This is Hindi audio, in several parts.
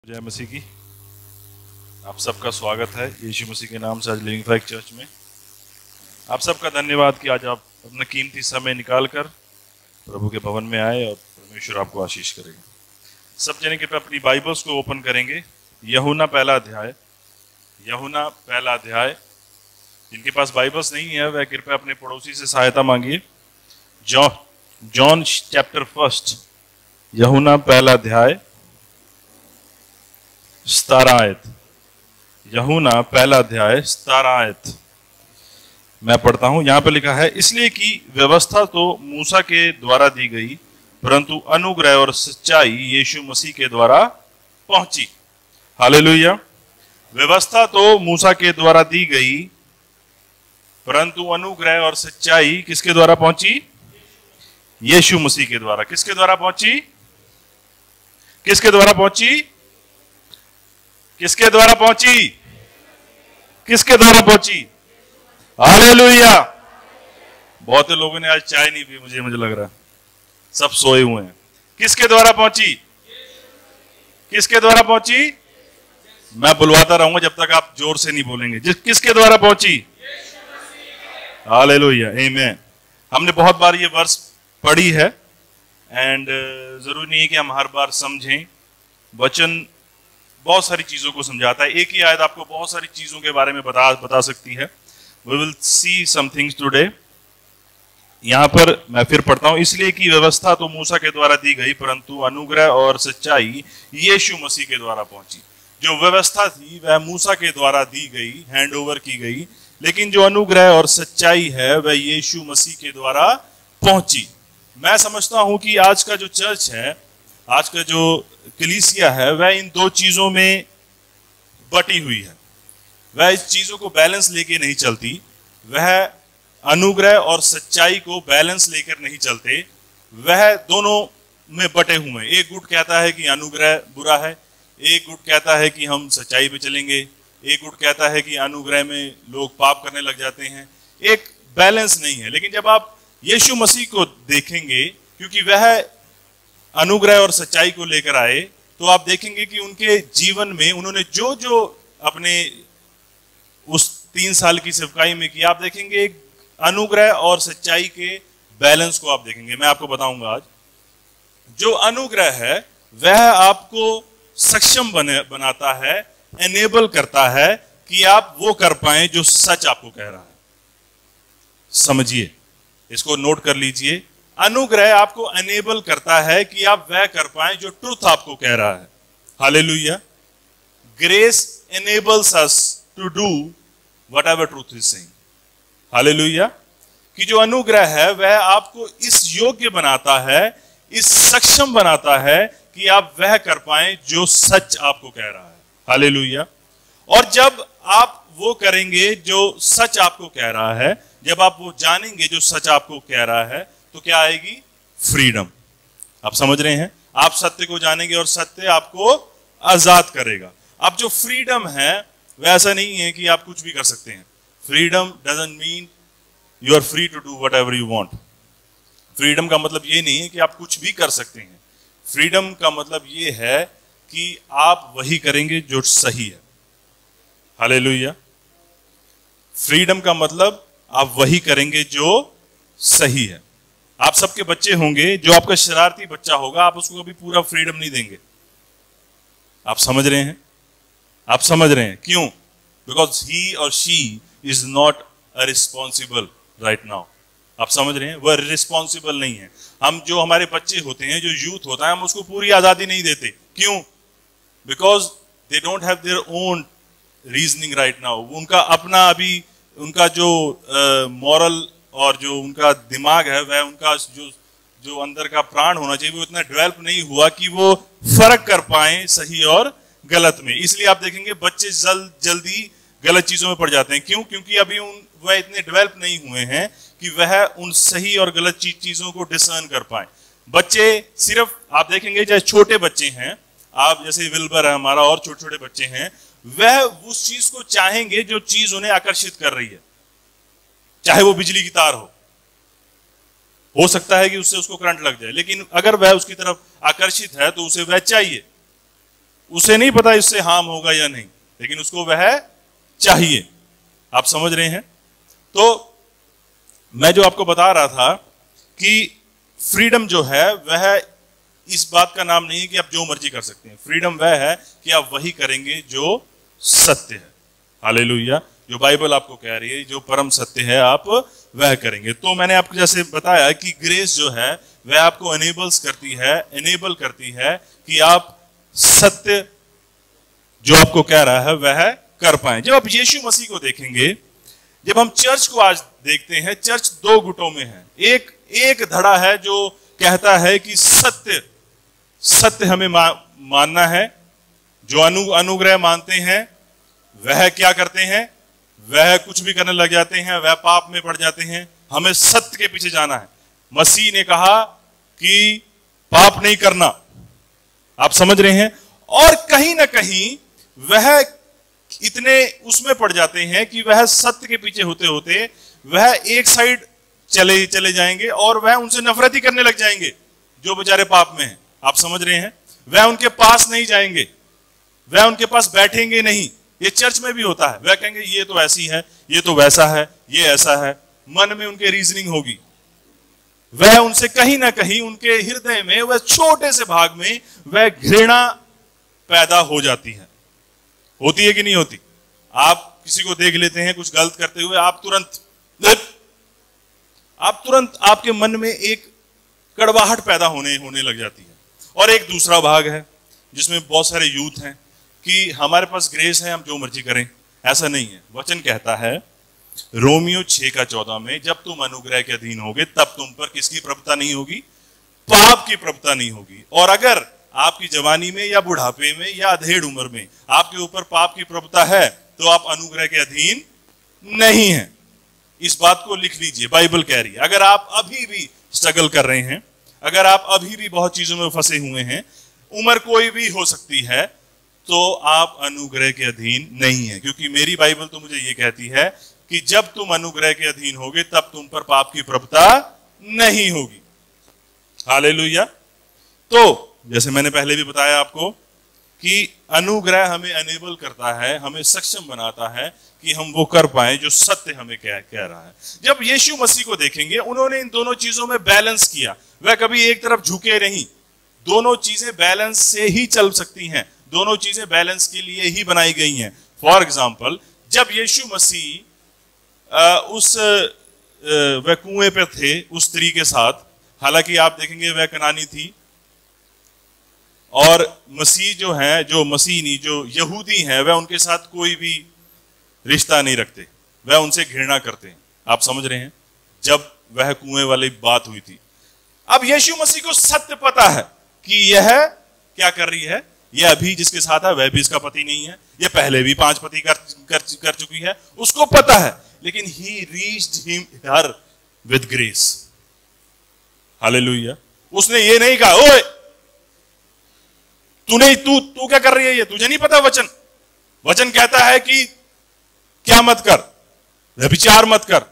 जय मसीह की। आप सबका स्वागत है यीशु मसीह के नाम से आज लिविंग फाइव चर्च में। आप सबका धन्यवाद कि आज आप अपना कीमती समय निकालकर प्रभु के भवन में आए और परमेश्वर आपको आशीष करेगा। सब जने कृपया अपनी बाइबल्स को ओपन करेंगे। यूहन्ना पहला अध्याय। जिनके पास बाइबल्स नहीं है वह कृपया अपने पड़ोसी से सहायता मांगिए। जॉन चैप्टर 1, यूहन्ना पहला अध्याय 17 आयत। यूहन्ना पहला अध्याय 17 आयत मैं पढ़ता हूं। यहां पर लिखा है, इसलिए कि व्यवस्था तो मूसा के द्वारा दी गई, परंतु अनुग्रह और सच्चाई यीशु मसीह के द्वारा पहुंची। हालेलुया। व्यवस्था तो मूसा के द्वारा दी गई, परंतु अनुग्रह और सच्चाई किसके द्वारा पहुंची? यीशु मसीह के द्वारा। किसके द्वारा पहुंची? किसके द्वारा पहुंची? किसके द्वारा पहुंची? किसके द्वारा पहुंची? हालेलुया। बहुत लोगों ने आज चाय नहीं पी, मुझे लग रहा है सब सोए हुए हैं। किसके द्वारा पहुंची? किसके द्वारा पहुंची? मैं बुलवाता रहूंगा जब तक आप जोर से नहीं बोलेंगे। किसके द्वारा पहुंची? हालेलुया, आमीन। हमने बहुत बार ये वर्स पढ़ी है एंड जरूरी नहीं है कि हम हर बार समझें। वचन बहुत सारी चीजों को समझाता है। एक ही आयत आपको बहुत सारी चीजों के बारे में बता सकती है। We will see some things today। यहां पर मैं फिर पढ़ता हूं, इसलिए कि व्यवस्था तो मूसा के द्वारा दी गई, परंतु अनुग्रह और सच्चाई यीशु मसीह के द्वारा पहुंची। जो व्यवस्था थी वह मूसा के द्वारा दी गई, हैंड ओवर की गई, लेकिन जो अनुग्रह और सच्चाई है वह यीशु मसीह के द्वारा पहुंची। मैं समझता हूं कि आज का जो चर्च है, आज का जो कलीसिया है, वह इन दो चीजों में बटी हुई है। वह इस चीजों को बैलेंस लेके नहीं चलती। वह अनुग्रह और सच्चाई को बैलेंस लेकर नहीं चलते। वह दोनों में बटे हुए हैं। एक गुट कहता है कि अनुग्रह बुरा है, एक गुट कहता है कि हम सच्चाई पे चलेंगे, एक गुट कहता है कि अनुग्रह में लोग पाप करने लग जाते हैं। एक बैलेंस नहीं है। लेकिन जब आप यीशु मसीह को देखेंगे, क्योंकि वह अनुग्रह और सच्चाई को लेकर आए, तो आप देखेंगे कि उनके जीवन में उन्होंने जो जो अपने उस 3 साल की सेवकाई में किया, आप देखेंगे एक अनुग्रह और सच्चाई के बैलेंस को आप देखेंगे। मैं आपको बताऊंगा आज। जो अनुग्रह है वह आपको सक्षम बनाता है, एनेबल करता है कि आप वो कर पाए जो सच आपको कह रहा है। समझिए, इसको नोट कर लीजिए। अनुग्रह आपको एनेबल करता है कि आप वह कर पाए जो ट्रुथ आपको कह रहा है। Hallelujah. Grace enables us to do whatever truth is saying। Hallelujah. कि जो अनुग्रह है वह आपको इस योग्य बनाता है, इस सक्षम बनाता है कि आप वह कर पाए जो सच आपको कह रहा है। हालेलुया। और जब आप वो करेंगे जो सच आपको कह रहा है, जब आप वो जानेंगे जो सच आपको कह रहा है, तो क्या आएगी? फ्रीडम। आप समझ रहे हैं? आप सत्य को जानेंगे और सत्य आपको आजाद करेगा। अब जो फ्रीडम है वह ऐसा नहीं है कि आप कुछ भी कर सकते हैं। Freedom doesn't mean you are free to do whatever you want. Freedom का मतलब ये नहीं है कि आप कुछ भी कर सकते हैं। फ्रीडम का मतलब ये है कि आप वही करेंगे जो सही है। हालेलुया। फ्रीडम का मतलब आप वही करेंगे जो सही है। आप सबके बच्चे होंगे, जो आपका शरारती बच्चा होगा आप उसको कभी पूरा फ्रीडम नहीं देंगे। आप समझ रहे हैं? आप समझ रहे हैं क्यों? बिकॉज ही और she is not responsible right now. आप समझ रहे हैं? वह रिस्पॉन्सिबल नहीं है। हम जो हमारे बच्चे होते हैं, जो यूथ होता है, हम उसको पूरी आजादी नहीं देते। क्यों? Because they don't have their own reasoning right now. उनका अपना अभी उनका जो मॉरल और जो उनका दिमाग है, वह उनका जो अंदर का प्राण होना चाहिए, वो इतना डेवलप नहीं हुआ कि वो फर्क कर पाए सही और गलत में। इसलिए आप देखेंगे बच्चे जल्दी गलत चीजों में पड़ जाते हैं। क्यों? क्योंकि अभी वह इतने डेवलप नहीं हुए हैं कि वह उन सही और गलत चीजों को डिसर्न कर पाए। बच्चे सिर्फ आप देखेंगे, चाहे छोटे बच्चे हैं, आप जैसे विल्बर है हमारा, और छोटे छोटे बच्चे हैं, वह उस चीज को चाहेंगे जो चीज उन्हें आकर्षित कर रही है। चाहे वो बिजली की तार हो सकता है कि उससे उसको करंट लग जाए, लेकिन अगर वह उसकी तरफ आकर्षित है तो उसे वह चाहिए। उसे नहीं पता इससे हार्म होगा या नहीं, लेकिन उसको वह चाहिए। आप समझ रहे हैं? तो मैं जो आपको बता रहा था कि फ्रीडम जो है वह इस बात का नाम नहीं है कि आप जो मर्जी कर सकते हैं। फ्रीडम वह है कि आप वही करेंगे जो सत्य है। हालेलुया। जो बाइबल आपको कह रही है, जो परम सत्य है, आप वह करेंगे। तो मैंने आपको जैसे बताया कि ग्रेस जो है वह आपको एनेबल करती है कि आप सत्य जो आपको कह रहा है वह कर पाए। जब आप यीशु मसीह को देखेंगे, जब हम चर्च को आज देखते हैं, चर्च दो गुटों में है। एक धड़ा है जो कहता है कि सत्य हमें मानना है। जो अनुग्रह मानते हैं वह क्या करते हैं? वह कुछ भी करने लग जाते हैं, वह पाप में पड़ जाते हैं। हमें सत्य के पीछे जाना है। मसीह ने कहा कि पाप नहीं करना। आप समझ रहे हैं? और कहीं ना कहीं वह इतने उसमें पड़ जाते हैं कि वह सत्य के पीछे होते होते वह एक साइड चले जाएंगे और वह उनसे नफरत ही करने लग जाएंगे जो बेचारे पाप में हैं। आप समझ रहे हैं? वह उनके पास नहीं जाएंगे, वह उनके पास बैठेंगे नहीं। ये चर्च में भी होता है। वह कहेंगे ये तो ऐसी है, ये तो वैसा है, ये ऐसा है। मन में उनके रीजनिंग होगी। वह उनसे कहीं ना कहीं उनके हृदय में, वह छोटे से भाग में वह घृणा पैदा हो जाती है। होती है कि नहीं होती? आप किसी को देख लेते हैं कुछ गलत करते हुए, आप तुरंत आपके मन में एक कड़वाहट पैदा होने लग जाती है। और एक दूसरा भाग है जिसमें बहुत सारे यूथ हैं कि हमारे पास ग्रेस है, हम जो मर्जी करें। ऐसा नहीं है। वचन कहता है रोमियो 6:14 में, जब तुम अनुग्रह के अधीन होगे तब तुम पर किसकी प्रभुता नहीं होगी? पाप की प्रभुता नहीं होगी। और अगर आपकी जवानी में या बुढ़ापे में या अधेड़ उम्र में आपके ऊपर पाप की प्रभुता है तो आप अनुग्रह के अधीन नहीं है। इस बात को लिख लीजिए, बाइबल कह रही है। अगर आप अभी भी स्ट्रगल कर रहे हैं, अगर आप अभी भी बहुत चीजों में फंसे हुए हैं, उम्र कोई भी हो सकती है, तो आप अनुग्रह के अधीन नहीं है। क्योंकि मेरी बाइबल तो मुझे ये कहती है कि जब तुम अनुग्रह के अधीन होगे तब तुम पर पाप की प्रभुता नहीं होगी। हालेलुया। तो जैसे मैंने पहले भी बताया आपको कि अनुग्रह हमें अनेबल करता है, हमें सक्षम बनाता है कि हम वो कर पाए जो सत्य हमें कह रहा है। जब यीशु मसीह को देखेंगे, उन्होंने इन दोनों चीजों में बैलेंस किया। वह कभी एक तरफ झुके नहीं। दोनों चीजें बैलेंस से ही चल सकती हैं। दोनों चीजें बैलेंस के लिए ही बनाई गई हैं। फॉर एग्जाम्पल, जब यीशु मसीह वह कुएं पे थे उस स्त्री के साथ, हालांकि आप देखेंगे वह कनानी थी, और मसीह जो यहूदी हैं वह उनके साथ कोई भी रिश्ता नहीं रखते, वह उनसे घृणा करते हैं। आप समझ रहे हैं? जब वह कुएं वाली बात हुई थी, अब यीशु मसीह को सत्य पता है कि यह क्या कर रही है। यह अभी जिसके साथ है वह भी इसका पति नहीं है, यह पहले भी 5 पति कर चुकी है, उसको पता है। लेकिन he reached her with grace. Hallelujah. उसने ये नहीं कहा ओए तू क्या कर रही है, ये तुझे नहीं पता। वचन कहता है कि क्या मत कर, व्यभिचार मत कर।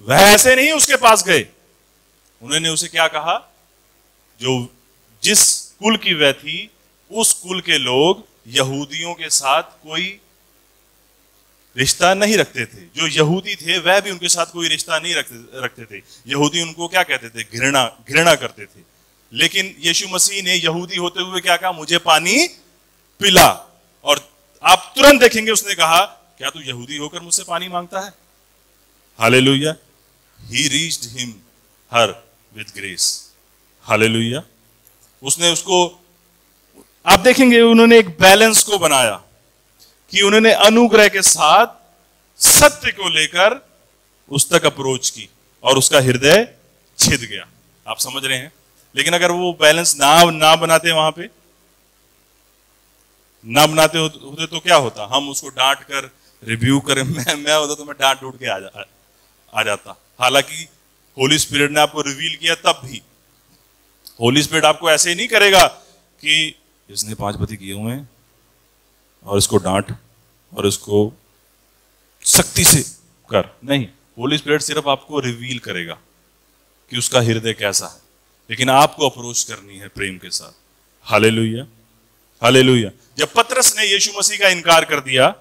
वह ऐसे नहीं उसके पास गए। उन्होंने उसे क्या कहा? जिस कुल की वह थी, उस कुल के लोग यहूदियों के साथ कोई रिश्ता नहीं रखते थे। जो यहूदी थे वह भी उनके साथ कोई रिश्ता नहीं रखते थे। यहूदी उनको क्या कहते थे? घृणा करते थे। लेकिन यीशु मसीह ने यहूदी होते हुए क्या कहा? मुझे पानी पिला। और आप तुरंत देखेंगे उसने कहा, क्या तू यहूदी होकर मुझसे पानी मांगता है? Hallelujah. He reached her with grace. Hallelujah. उसने उसको, आप देखेंगे उन्होंने एक बैलेंस को बनाया कि उन्होंने अनुग्रह के साथ सत्य को लेकर उस तक अप्रोच की और उसका हृदय छिद गया। आप समझ रहे हैं? लेकिन अगर वो बैलेंस ना बनाते, वहां पे ना बनाते होते तो क्या होता? हम उसको डांट कर रिव्यू करें। मैं होता तो मैं डांट डूट के आ जाता। हालांकि होली स्पिरिट ने आपको रिवील किया, तब भी होली स्पिरिट आपको ऐसे ही नहीं करेगा कि इसने 5 पति किए हुए हैं और इसको डांट और इसको सख्ती से कर। नहीं, होली स्पिरिट सिर्फ आपको रिवील करेगा कि उसका हृदय कैसा है, लेकिन आपको अप्रोच करनी है प्रेम के साथ। हालेलुया। हालेलुया। जब पतरस ने यीशु मसीह का इनकार कर दिया,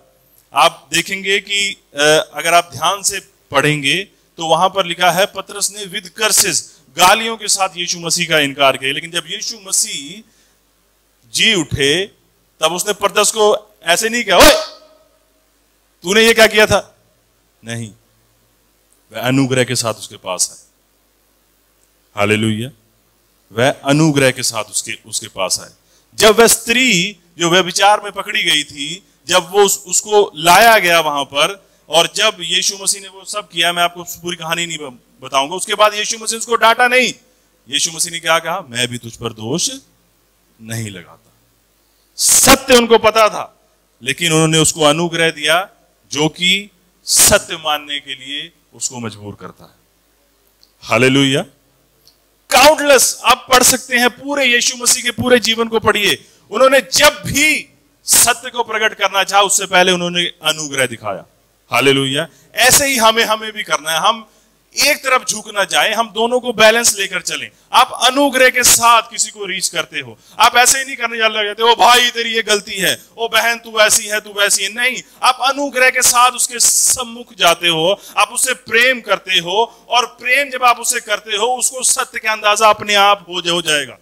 आप देखेंगे कि अगर आप ध्यान से पढ़ेंगे तो वहां पर लिखा है पतरस ने विद कर्सेस, गालियों के साथ यीशु मसीह का इनकार किया। लेकिन जब यीशु मसीह जी उठे तब उसने पतरस को ऐसे नहीं कहा, ओए तूने ये क्या किया था, नहीं, वह अनुग्रह के साथ उसके पास है। हालेलुया। वह अनुग्रह के साथ उसके पास आए। जब वह स्त्री जो वह विचार में पकड़ी गई थी, जब वो उसको लाया गया वहां पर, और जब यीशु मसीह ने वो सब किया, मैं आपको पूरी कहानी नहीं बताऊंगा, उसके बाद यीशु मसीह उसको डांटा नहीं। यीशु मसीह ने क्या कहा, मैं भी तुझ पर दोष नहीं लगाता। सत्य उनको पता था, लेकिन उन्होंने उसको अनुग्रह दिया जो कि सत्य मानने के लिए उसको मजबूर करता है। हालेलुया। काउंटलेस, आप पढ़ सकते हैं पूरे यीशु मसीह के पूरे जीवन को पढ़िए, उन्होंने जब भी सत्य को प्रकट करना चाहा उससे पहले उन्होंने अनुग्रह दिखाया। हालेलुया। ऐसे ही हमें भी करना है। हम एक तरफ झुक ना जाए, हम दोनों को बैलेंस लेकर चलें। आप अनुग्रह के साथ किसी को रीच करते हो, आप ऐसे ही नहीं करने जाते हो भाई तेरी ये गलती है, ओ बहन तू ऐसी है, तू वैसी है, नहीं। आप अनुग्रह के साथ उसके सम्मुख जाते हो, आप उससे प्रेम करते हो, और प्रेम जब आप उससे करते हो उसको सत्य का अंदाजा अपने आप हो जाएगा।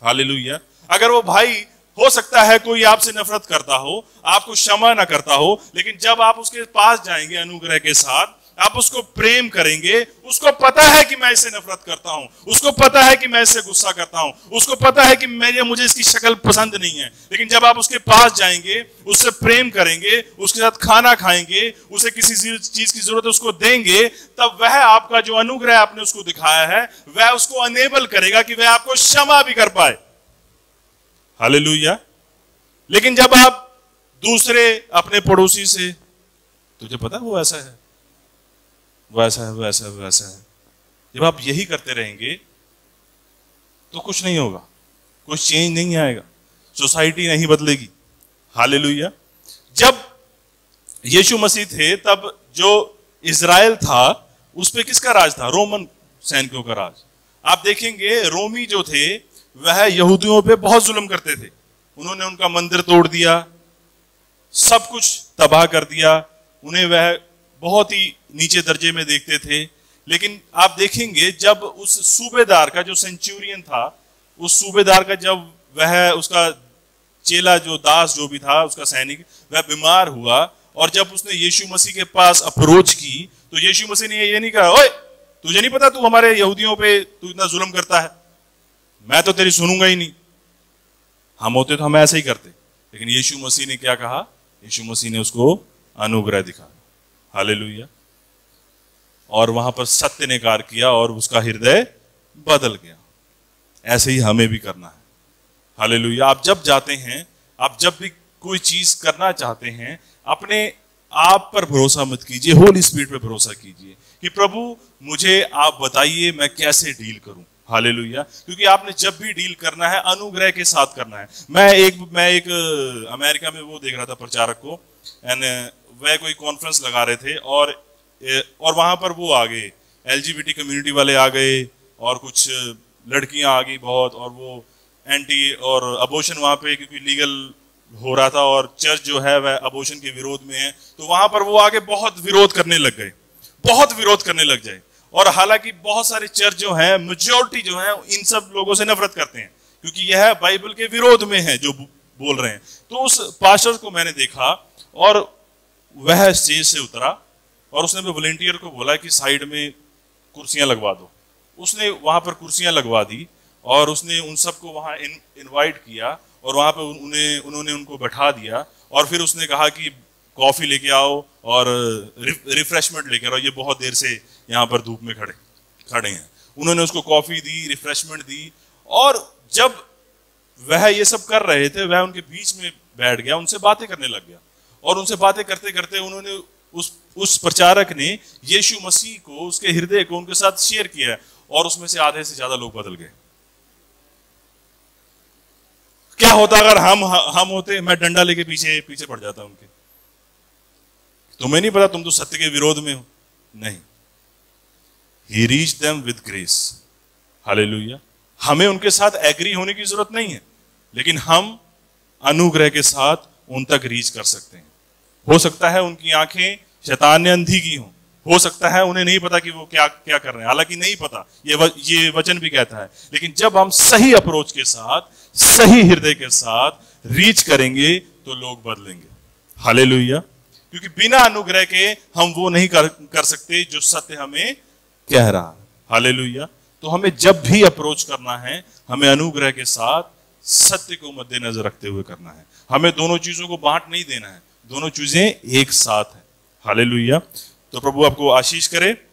हालेलुया। अगर वो भाई हो सकता है कोई आपसे नफरत करता हो, आपको क्षमा ना करता हो, लेकिन जब आप उसके पास जाएंगे अनुग्रह के साथ, आप उसको प्रेम करेंगे, उसको पता है कि मैं इससे नफरत करता हूं, उसको पता है कि मैं इससे गुस्सा करता हूं, उसको पता है कि मुझे इसकी शक्ल पसंद नहीं है, लेकिन जब आप उसके पास जाएंगे, उससे प्रेम करेंगे, उसके साथ खाना खाएंगे, उसे किसी चीज की जरूरत है उसको देंगे, तब वह आपका जो अनुग्रह आपने उसको दिखाया है वह उसको अनेबल करेगा कि वह आपको क्षमा भी कर पाए। हालेलुया। लेकिन जब आप दूसरे अपने पड़ोसी से, तुझे पता है वो ऐसा है, वो ऐसा है, वो ऐसा है, वो ऐसा है, जब आप यही करते रहेंगे तो कुछ नहीं होगा, कुछ चेंज नहीं आएगा, सोसाइटी नहीं बदलेगी। हालेलुया। जब यीशु मसीह थे तब जो इजराइल था उस पे किसका राज था, रोमन सैनिकों का राज। आप देखेंगे रोमी जो थे वह यहूदियों पे बहुत जुल्म करते थे, उन्होंने उनका मंदिर तोड़ दिया, सब कुछ तबाह कर दिया, उन्हें वह बहुत ही नीचे दर्जे में देखते थे। लेकिन आप देखेंगे जब उस सूबेदार का जो सेंचुरियन था, उस सूबेदार का जब वह उसका चेला जो दास जो भी था उसका सैनिक, वह बीमार हुआ, और जब उसने यीशु मसीह के पास अप्रोच की तो यीशु मसीह ने ये नहीं कहा, ओए तुझे नहीं पता तू हमारे यहूदियों पे तू इतना जुल्म करता है, मैं तो तेरी सुनूंगा ही नहीं। हम होते तो हम ऐसे ही करते, लेकिन यीशु मसीह ने क्या कहा, यीशु मसीह ने उसको अनुग्रह दिखाया। हालेलुया। और वहां पर सत्य ने कार्य किया और उसका हृदय बदल गया। ऐसे ही हमें भी करना है। हालेलुया। आप जब जाते हैं, आप जब भी कोई चीज करना चाहते हैं, अपने आप पर भरोसा मत कीजिए, होली स्पिरिट पे भरोसा कीजिए कि प्रभु मुझे आप बताइए मैं कैसे डील करूं। हालेलुया। क्योंकि आपने जब भी डील करना है अनुग्रह के साथ करना है। मैं एक अमेरिका में वो देख रहा था प्रचारक को, एंड वह कोई कॉन्फ्रेंस लगा रहे थे, और वहां पर वो आ गए, LGBT कम्युनिटी वाले आ गए, और कुछ लड़कियां आ गई बहुत, और वो एंटी और अबॉर्शन वहां पे क्योंकि लीगल हो रहा था, और चर्च जो है वह अबॉर्शन के विरोध में है, तो वहां पर वो आगे बहुत विरोध करने लग गए, बहुत विरोध करने लग जाए। और हालांकि बहुत सारे चर्च जो है, मेजॉरिटी जो है इन सब लोगों से नफरत करते हैं, क्योंकि यह बाइबल के विरोध में है जो बोल रहे हैं। तो उस पास्टर को मैंने देखा, और वह स्टेज से उतरा, और उसने अपने वॉलंटियर को बोला कि साइड में कुर्सियां लगवा दो। उसने वहां पर कुर्सियां लगवा दी, और उसने उन सबको वहां इनवाइट किया, और वहां पर उन्होंने उनको बैठा दिया, और फिर उसने कहा कि कॉफी लेके आओ और रिफ्रेशमेंट लेके आओ, ये बहुत देर से यहाँ पर धूप में खड़े हैं। उन्होंने उसको कॉफी दी, रिफ्रेशमेंट दी, और जब वह ये सब कर रहे थे वह उनके बीच में बैठ गया, उनसे बातें करने लग गया, और उनसे बातें करते करते उन्होंने उस प्रचारक ने यीशु मसीह को, उसके हृदय को उनके साथ शेयर किया, और उसमें से आधे से ज्यादा लोग बदल गए। क्या होता अगर हम होते, मैं डंडा लेके पीछे पड़ जाता उनके। तुम्हें नहीं पता, तुम तो सत्य के विरोध में हो। नहीं, He reached them with grace. Hallelujah. हमें उनके साथ एग्री होने की जरूरत नहीं है, लेकिन हम अनुग्रह के साथ उन तक रीच कर सकते हैं। हो सकता है उनकी आंखें शैतान ने अंधी की हों, हो सकता है उन्हें नहीं पता कि वो क्या क्या कर रहे हैं, हालांकि नहीं पता, ये वचन भी कहता है। लेकिन जब हम सही अप्रोच के साथ, सही हृदय के साथ रीच करेंगे तो लोग बदलेंगे। हालेलुया। क्योंकि बिना अनुग्रह के हम वो नहीं कर सकते जो सत्य हमें कह रहा है। हालेलुया। तो हमें जब भी अप्रोच करना है, हमें अनुग्रह के साथ सत्य को मद्देनजर रखते हुए करना है। हमें दोनों चीजों को बांट नहीं देना है, दोनों चीजें एक साथ है। हालेलुया। तो प्रभु आपको आशीष करे।